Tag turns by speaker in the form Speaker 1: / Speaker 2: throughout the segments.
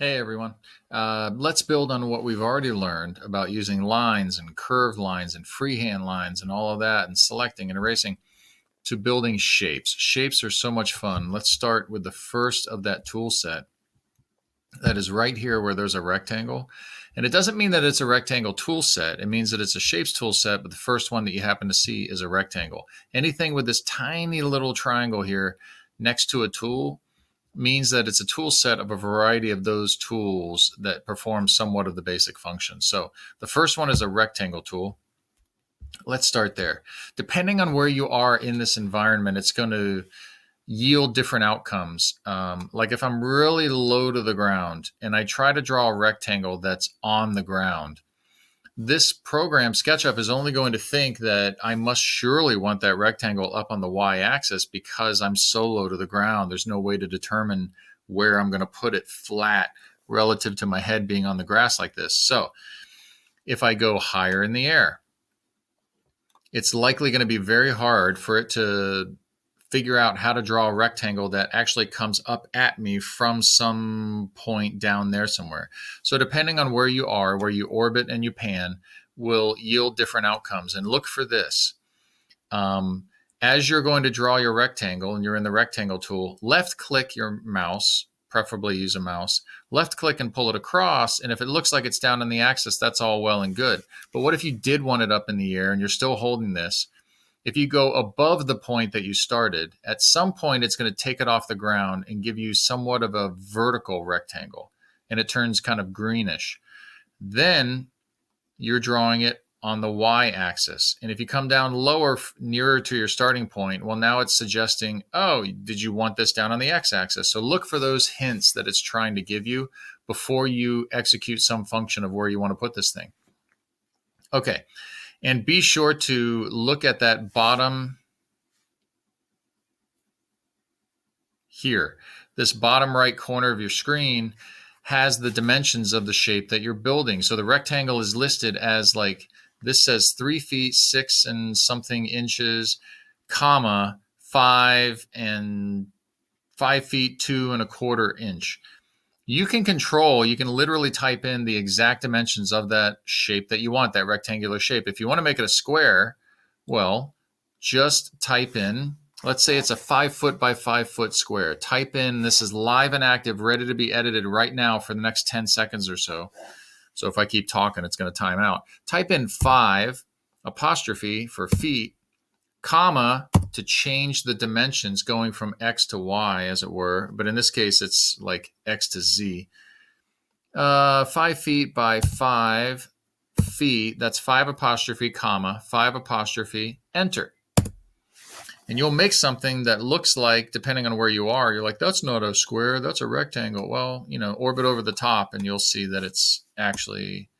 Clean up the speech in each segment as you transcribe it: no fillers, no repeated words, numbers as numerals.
Speaker 1: Hey everyone. Let's build on what we've already learned about using lines and curved lines and freehand lines and all of that and selecting and erasing to building shapes. Shapes are so much fun. Let's start with the first of that tool set that is right here where there's a rectangle. And it doesn't mean that it's a rectangle tool set. It means that it's a shapes tool set, but the first one that you happen to see is a rectangle. Anything with this tiny little triangle here next to a tool means that it's a tool set of a variety of those tools that perform somewhat of the basic function. So the first one is a rectangle tool. Let's start there. Depending on where you are in this environment, it's going to yield different outcomes. Like if I'm really low to the ground and I try to draw a rectangle that's on the ground, this program, SketchUp, is only going to think that I must surely want that rectangle up on the y-axis because I'm so low to the ground. There's no way to determine where I'm going to put it flat relative to my head being on the grass like this. So if I go higher in the air, it's likely going to be very hard for it to figure out how to draw a rectangle that actually comes up at me from some point down there somewhere. So depending on where you are, where you orbit and you pan, will yield different outcomes. And look for this. As you're going to draw your rectangle and you're in the rectangle tool, left click your mouse, preferably use a mouse, left click and pull it across. And if it looks like it's down on the axis, that's all well and good. But what if you did want it up in the air and you're still holding this? If you go above the point that you started, at some point it's going to take it off the ground and give you somewhat of a vertical rectangle, and it turns kind of greenish. Then you're drawing it on the y-axis. And if you come down lower, nearer to your starting point, well, now it's suggesting, oh, did you want this down on the x-axis? So look for those hints that it's trying to give you before you execute some function of where you want to put this thing. Okay. And be sure to look at that bottom here. This bottom right corner of your screen has the dimensions of the shape that you're building. So the rectangle is listed as like, this says 3 feet 6 and something inches, comma 5 and 5 feet 2 1/4 inch. You can literally type in the exact dimensions of that shape that you want, that rectangular shape. If you want to make it a square, well, just type in, let's say it's a 5 foot by 5 foot square. Type in, this is live and active, ready to be edited right now for the next 10 seconds or so. So if I keep talking, it's going to time out. Type in 5 apostrophe for feet, comma, to change the dimensions going from X to Y, as it were. But in this case, it's like X to Z. 5 feet by 5 feet, that's 5 apostrophe, comma, 5 apostrophe, enter. And you'll make something that looks like, depending on where you are, you're like, that's not a square, that's a rectangle. Well, orbit over the top and you'll see that it's actually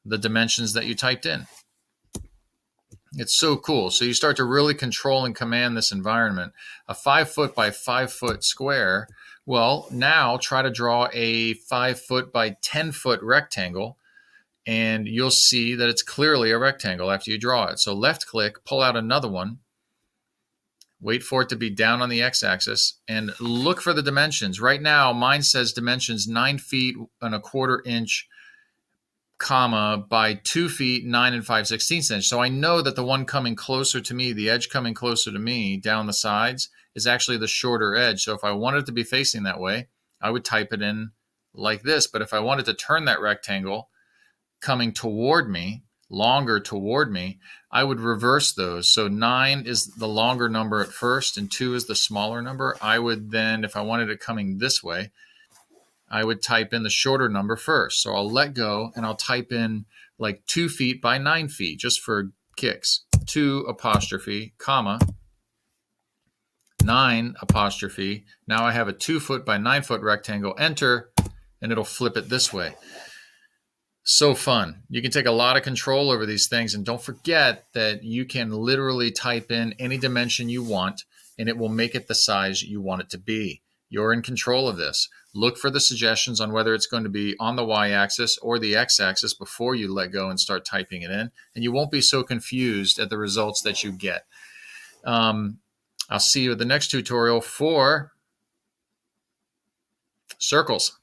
Speaker 1: the dimensions that you typed in. It's so cool. So you start to really control and command this environment. A 5 foot by 5 foot square. Well, now try to draw a 5 foot by 10 foot rectangle, and you'll see that it's clearly a rectangle after you draw it. So left click, pull out another one, wait for it to be down on the x-axis, and look for the dimensions. Right now, mine says dimensions 9 feet and 1/4 inch, comma, by 2 feet 9 5/16 inch. So I know that the one coming closer to me, the edge coming closer to me down the sides, is actually the shorter edge. So if I wanted it to be facing that way, I would type it in like this. But if I wanted to turn that rectangle coming toward me, longer toward me, I would reverse those. So 9 is the longer number at first and 2 is the smaller number. I would then, if I wanted it coming this way, I would type in the shorter number first. So I'll let go and I'll type in like 2 feet by 9 feet just for kicks. 2 apostrophe, comma, 9 apostrophe. Now I have a 2 foot by 9 foot rectangle, enter, and it'll flip it this way. So fun. You can take a lot of control over these things, and don't forget that you can literally type in any dimension you want and it will make it the size you want it to be. You're in control of this. Look for the suggestions on whether it's going to be on the y-axis or the x-axis before you let go and start typing it in, and you won't be so confused at the results that you get. I'll see you at the next tutorial for circles.